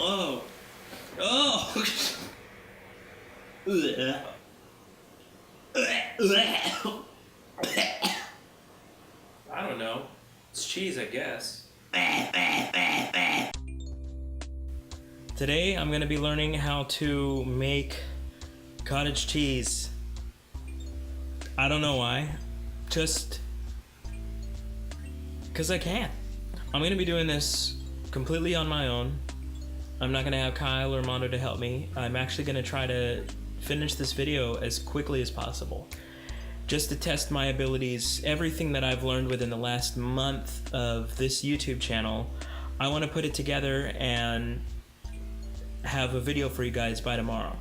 Oh. Oh. I don't know. It's cheese, I guess. Today I'm going to be learning how to make cottage cheese. I don't know why. Just because I can. I'm going to be doing this completely on my own. I'm not going to have Kyle or Mondo to help me. I'm actually going to try to finish this video as quickly as possible, just to test my abilities. Everything that I've learned within the last month of this YouTube channel, I want to put it together and have a video for you guys by tomorrow.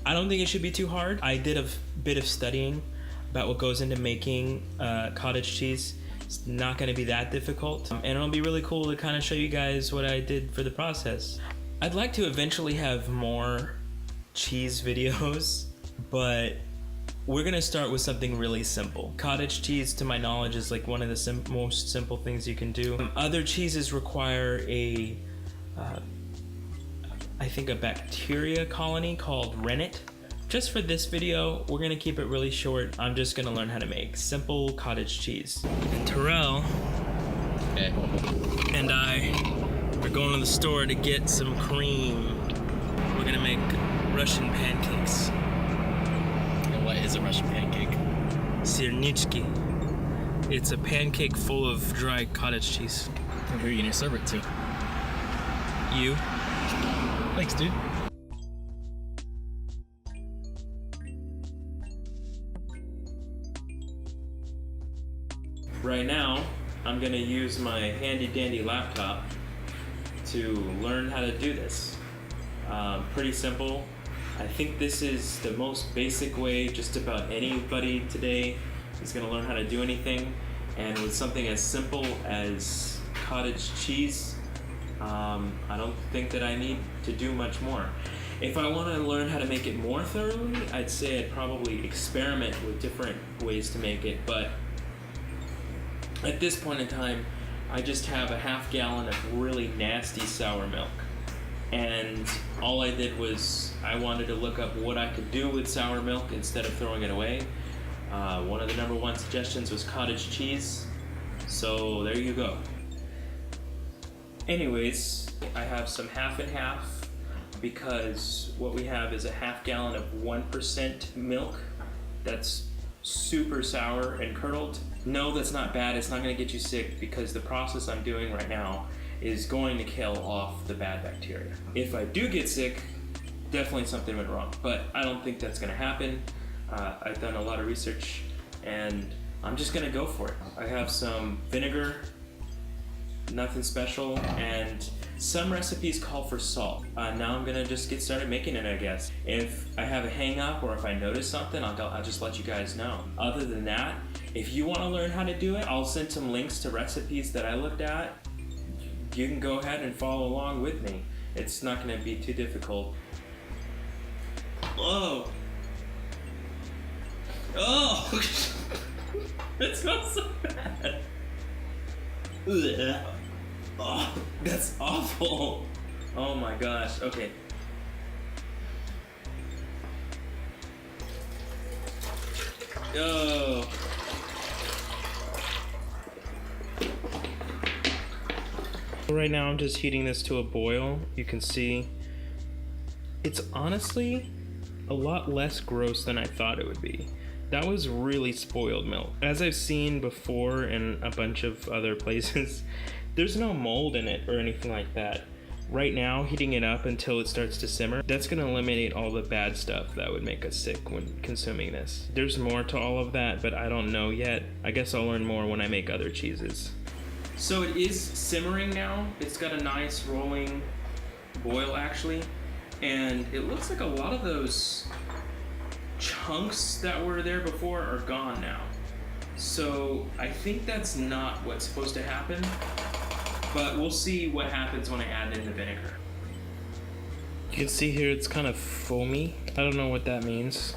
I don't think it should be too hard. I did a bit of studying about what goes into making cottage cheese. It's not going to be that difficult, and it'll be really cool to kind of show you guys what I did for the process. I'd like to eventually have more cheese videos, but we're gonna start with something really simple. Cottage cheese, to my knowledge, is like one of the most simple things you can do. Other cheeses require I think a bacteria colony called rennet. Just for this video, we're gonna keep it really short. I'm just gonna learn how to make simple cottage cheese. And Terrell and I are going to the store to get some cream. We're gonna make Russian pancakes. And what is a Russian pancake? Sirnitsky. It's a pancake full of dry cottage cheese. Who are you gonna serve it to? You? Thanks, dude. Right now, I'm gonna use my handy dandy laptop to learn how to do this. Pretty simple. I think this is the most basic way just about anybody today is gonna learn how to do anything. And with something as simple as cottage cheese, I don't think that I need to do much more. If I want to learn how to make it more thoroughly, I'd say I'd probably experiment with different ways to make it, but at this point in time, I just have a half gallon of really nasty sour milk. And all I did was I wanted to look up what I could do with sour milk instead of throwing it away. One of the #1 suggestions was cottage cheese, so there you go. Anyways, I have some half and half because what we have is a half gallon of 1% milk that's super sour and curdled. No, that's not bad. It's not going to get you sick because the process I'm doing right now is going to kill off the bad bacteria. If I do get sick, definitely something went wrong, but I don't think that's going to happen. I've done a lot of research and I'm just going to go for it. I have some vinegar, nothing special, and some recipes call for salt. Now I'm gonna just get started making it, I guess. If I have a hang up or if I notice something, I'll just let you guys know. Other than that, if you wanna learn how to do it, I'll send some links to recipes that I looked at. You can go ahead and follow along with me. It's not gonna be too difficult. Oh! Oh! It smells so bad. Ugh. Oh, that's awful. Oh my gosh. Okay. Go. Right now I'm just heating this to a boil. You can see it's honestly a lot less gross than I thought it would be. That was really spoiled milk. As I've seen before in a bunch of other places, there's no mold in it or anything like that. Right now, heating it up until it starts to simmer, that's gonna eliminate all the bad stuff that would make us sick when consuming this. There's more to all of that, but I don't know yet. I guess I'll learn more when I make other cheeses. So it is simmering now. It's got a nice rolling boil actually, and it looks like a lot of those chunks that were there before are gone now. So I think that's not what's supposed to happen, but we'll see what happens when I add in the vinegar. You can see here it's kind of foamy. I don't know what that means.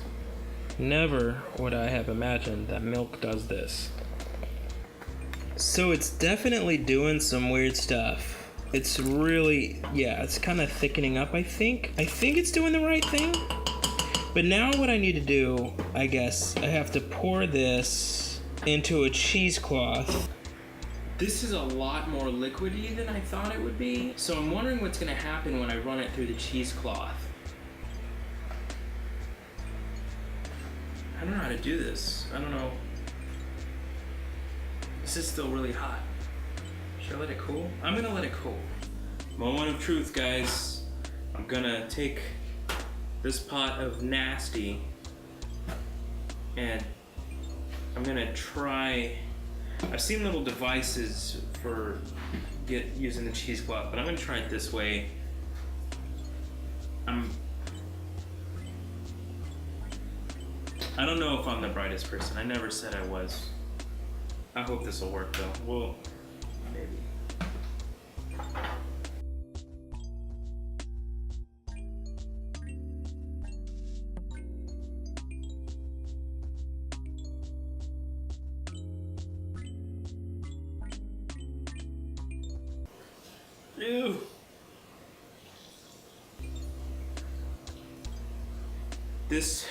Never would I have imagined that milk does this. So it's definitely doing some weird stuff. It's really, yeah, it's kind of thickening up, I think. I think it's doing the right thing. But now what I need to do, I guess, I have to pour this into a cheesecloth. This is a lot more liquidy than I thought it would be. So I'm wondering what's gonna happen when I run it through the cheesecloth. I don't know how to do this. I don't know. This is still really hot. Should I let it cool? I'm gonna let it cool. Moment of truth, guys. I'm gonna take this pot of nasty and I'm gonna try. I've seen little devices for using the cheesecloth, but I'm gonna try it this way. I don't know if I'm the brightest person. I never said I was. I hope this will work though. Well, maybe. Ew. This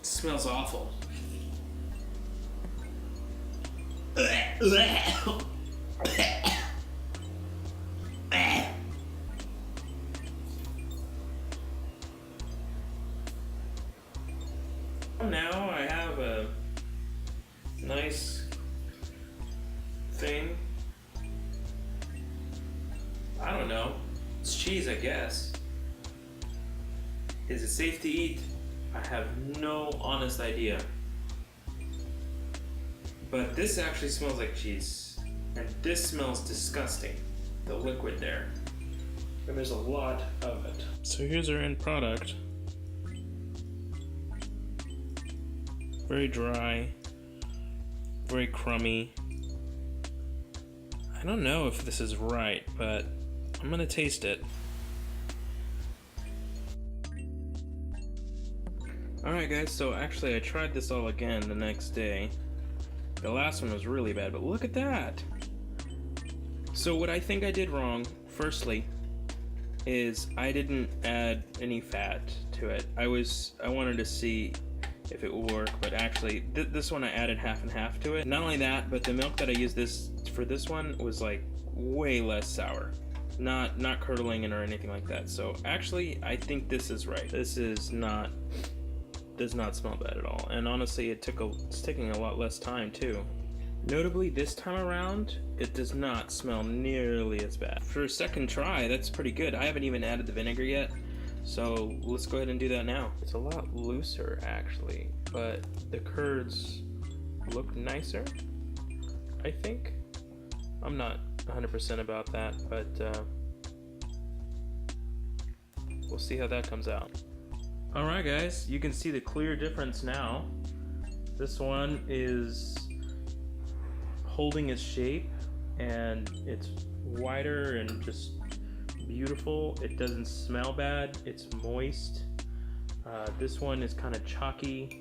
smells awful. Now I have a nice thing. I don't know. It's cheese, I guess. Is it safe to eat? I have no honest idea. But this actually smells like cheese. And this smells disgusting. The liquid there. And there's a lot of it. So here's our end product. Very dry. Very crummy. I don't know if this is right, but I'm gonna taste it. Alright guys, so actually I tried this all again the next day. The last one was really bad, but look at that! So what I think I did wrong, firstly, is I didn't add any fat to it. I wanted to see if it would work, but actually this one I added half and half to it. Not only that, but the milk that I used for this one was like way less sour. Not curdling or anything like that. So actually I think this is right. This does not smell bad at all. And honestly it's taking a lot less time too. Notably this time around, it does not smell nearly as bad. For a second try, that's pretty good. I haven't even added the vinegar yet. So let's go ahead and do that now. It's a lot looser actually, but the curds look nicer, I think. I'm not 100% about that, but we'll see how that comes out. Alright guys, you can see the clear difference now. This one is holding its shape and it's wider and just beautiful. It doesn't smell bad. It's moist. This one is kind of chalky.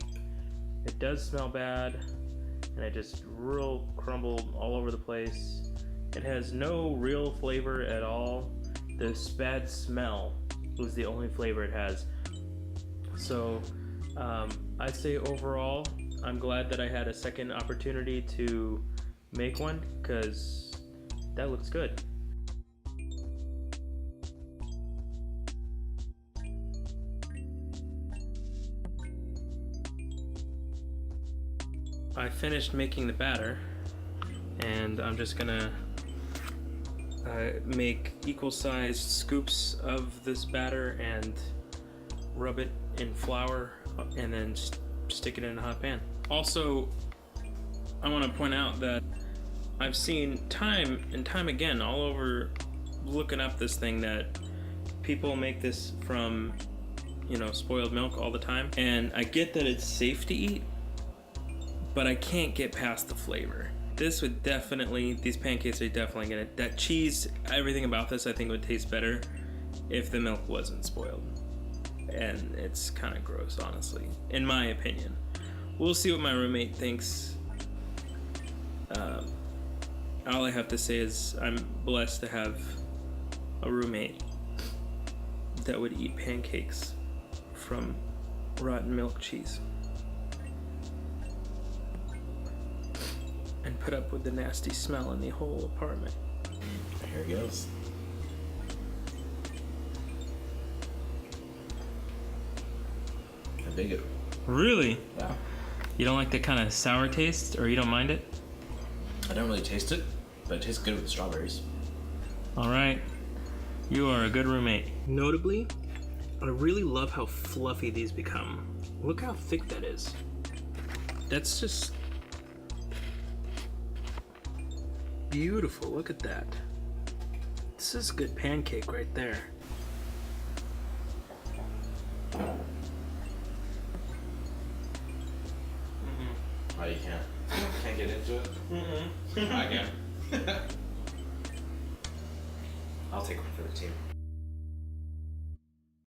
It does smell bad, and it just real crumbled all over the place. It has no real flavor at all. This bad smell was the only flavor it has. So I'd say overall, I'm glad that I had a second opportunity to make one because that looks good. I finished making the batter, and I'm just gonna make equal-sized scoops of this batter and rub it in flour and then stick it in a hot pan. Also, I want to point out that I've seen time and time again all over looking up this thing that people make this from, you know, spoiled milk all the time, and I get that it's safe to eat, but I can't get past the flavor. This would definitely, these pancakes are definitely gonna, that cheese, everything about this I think would taste better if the milk wasn't spoiled. And it's kind of gross, honestly, in my opinion. we'll see what my roommate thinks. All I have to say is I'm blessed to have a roommate that would eat pancakes from rotten milk cheese and put up with the nasty smell in the whole apartment. Here it goes. I dig it. Really? Yeah. You don't like the kind of sour taste, or you don't mind it? I don't really taste it, but it tastes good with strawberries. All right. You are a good roommate. Notably, I really love how fluffy these become. Look how thick that is. That's just beautiful. Look at that. This is good pancake right there. Oh, you can't get into it? I can. I'll take one for the team.